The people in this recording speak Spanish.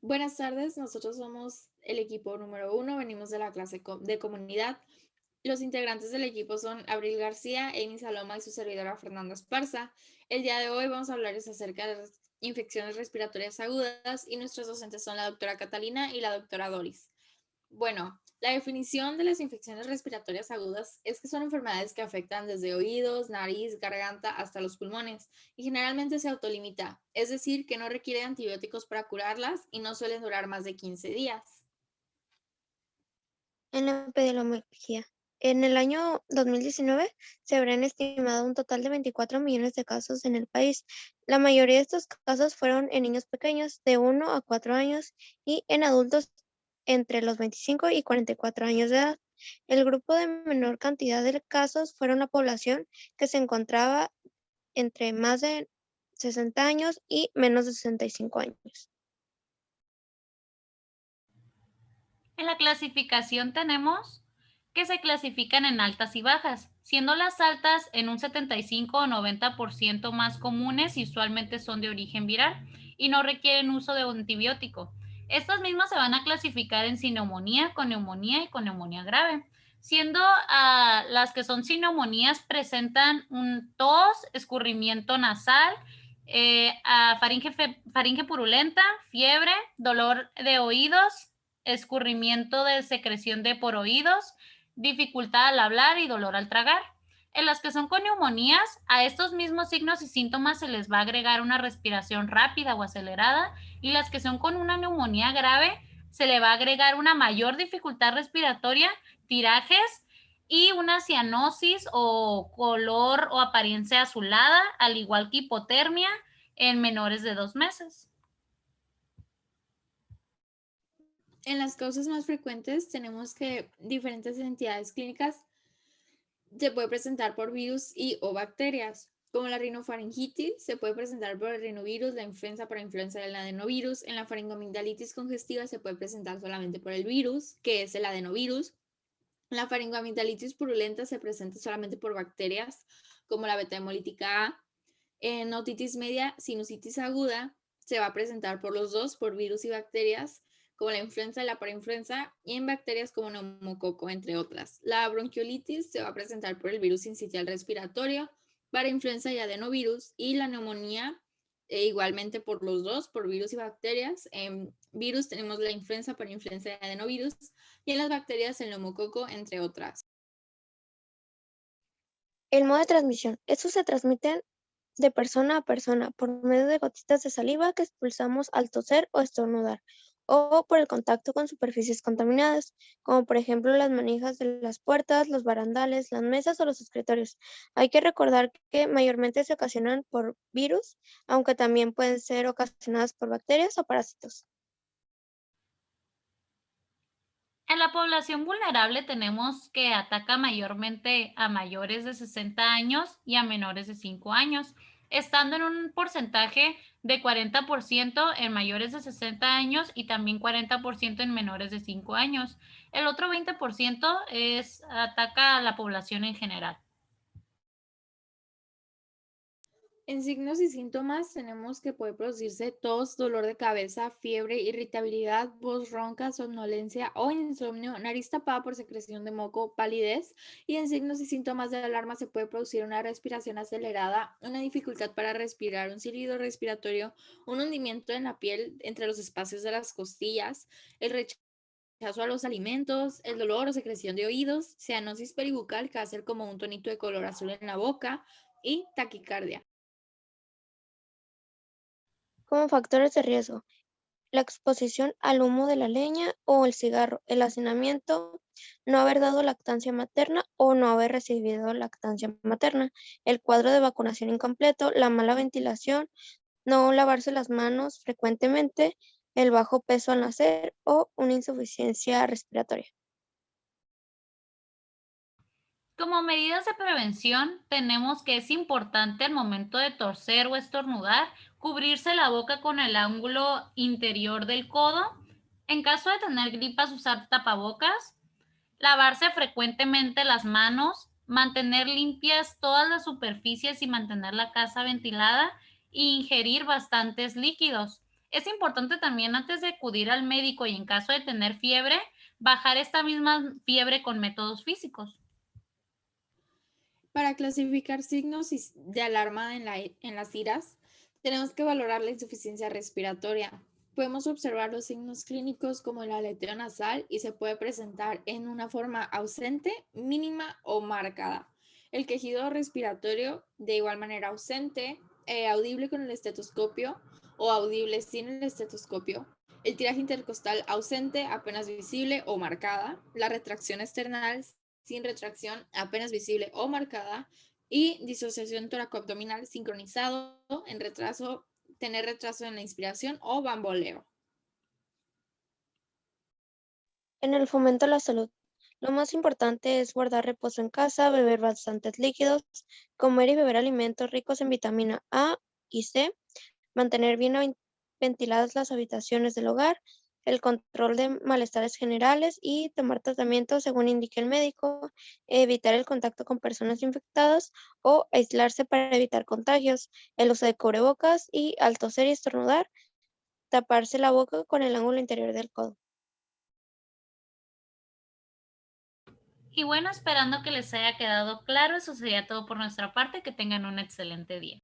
Buenas tardes, nosotros somos el equipo número uno, venimos de la clase de comunidad. Los integrantes del equipo son Abril García, Amy Saloma y su servidora Fernanda Esparza. El día de hoy vamos a hablarles acerca de las infecciones respiratorias agudas y nuestros docentes son la doctora Catalina y la doctora Doris. Bueno, la definición de las infecciones respiratorias agudas es que son enfermedades que afectan desde oídos, nariz, garganta hasta los pulmones y generalmente se autolimita, es decir, que no requiere antibióticos para curarlas y no suelen durar más de 15 días. En la epidemiología. En el año 2019 se habrían estimado un total de 24 millones de casos en el país. La mayoría de estos casos fueron en niños pequeños de 1 a 4 años y en adultos entre los 25 y 44 años de edad. El grupo de menor cantidad de casos fueron la población que se encontraba entre más de 60 años y menos de 65 años. En la clasificación tenemos que se clasifican en altas y bajas, siendo las altas en un 75 o 90% más comunes y usualmente son de origen viral y no requieren uso de antibiótico. Estas mismas se van a clasificar en sin neumonía, con neumonía y con neumonía grave, siendo las que son sin neumonías presentan un tos, escurrimiento nasal, faringe purulenta, fiebre, dolor de oídos, escurrimiento de secreción de por oídos, dificultad al hablar y dolor al tragar. En las que son con neumonías, a estos mismos signos y síntomas se les va a agregar una respiración rápida o acelerada, y las que son con una neumonía grave se le va a agregar una mayor dificultad respiratoria, tirajes y una cianosis o color o apariencia azulada, al igual que hipotermia en menores de 2 meses. En las causas más frecuentes tenemos que diferentes entidades clínicas se puede presentar por virus y o bacterias, como la rinofaringitis, se puede presentar por el rinovirus, la influenza por influenza del adenovirus, en la faringoamigdalitis congestiva se puede presentar solamente por el virus, que es el adenovirus, la faringoamigdalitis purulenta se presenta solamente por bacterias, como la beta hemolítica A, en otitis media, sinusitis aguda, se va a presentar por los dos, por virus y bacterias, como la influenza y la parainfluenza, y en bacterias como neumococo, entre otras. La bronquiolitis se va a presentar por el virus sincitial respiratorio, parainfluenza y adenovirus, y la neumonía igualmente por los dos, por virus y bacterias. En virus tenemos la influenza, parainfluenza y adenovirus, y en las bacterias el neumococo, entre otras. El modo de transmisión. Estos se transmiten de persona a persona por medio de gotitas de saliva que expulsamos al toser o estornudar, o por el contacto con superficies contaminadas, como por ejemplo las manijas de las puertas, los barandales, las mesas o los escritorios. Hay que recordar que mayormente se ocasionan por virus, aunque también pueden ser ocasionadas por bacterias o parásitos. En la población vulnerable tenemos que ataca mayormente a mayores de 60 años y a menores de 5 años, estando en un porcentaje de 40% en mayores de 60 años y también 40% en menores de 5 años. El otro 20% ataca a la población en general. En signos y síntomas tenemos que puede producirse tos, dolor de cabeza, fiebre, irritabilidad, voz ronca, somnolencia o insomnio, nariz tapada por secreción de moco, palidez. Y en signos y síntomas de alarma se puede producir una respiración acelerada, una dificultad para respirar, un silbido respiratorio, un hundimiento en la piel entre los espacios de las costillas, el rechazo a los alimentos, el dolor o secreción de oídos, cianosis peribucal que va a ser como un tonito de color azul en la boca y taquicardia. Como factores de riesgo, la exposición al humo de la leña o el cigarro, el hacinamiento, no haber dado lactancia materna o no haber recibido lactancia materna, el cuadro de vacunación incompleto, la mala ventilación, no lavarse las manos frecuentemente, el bajo peso al nacer o una insuficiencia respiratoria. Como medidas de prevención, tenemos que es importante al momento de toser o estornudar, cubrirse la boca con el ángulo interior del codo. En caso de tener gripas, usar tapabocas, lavarse frecuentemente las manos, mantener limpias todas las superficies y mantener la casa ventilada, e ingerir bastantes líquidos. Es importante también antes de acudir al médico y en caso de tener fiebre, bajar esta misma fiebre con métodos físicos. Para clasificar signos de alarma en las iras, tenemos que valorar la insuficiencia respiratoria. Podemos observar los signos clínicos como el aleteo nasal y se puede presentar en una forma ausente, mínima o marcada. El quejido respiratorio, de igual manera ausente, audible con el estetoscopio o audible sin el estetoscopio. El tiraje intercostal ausente, apenas visible o marcada. La retracción external sin retracción, apenas visible o marcada, y disociación toracoabdominal sincronizado, en retraso, tener retraso en la inspiración o bamboleo. En el fomento a la salud, lo más importante es guardar reposo en casa, beber bastantes líquidos, comer y beber alimentos ricos en vitamina A y C, mantener bien ventiladas las habitaciones del hogar, el control de malestares generales y tomar tratamiento según indique el médico, evitar el contacto con personas infectadas o aislarse para evitar contagios, el uso de cubrebocas y al toser y estornudar, taparse la boca con el ángulo interior del codo. Y bueno, esperando que les haya quedado claro, eso sería todo por nuestra parte. Que tengan un excelente día.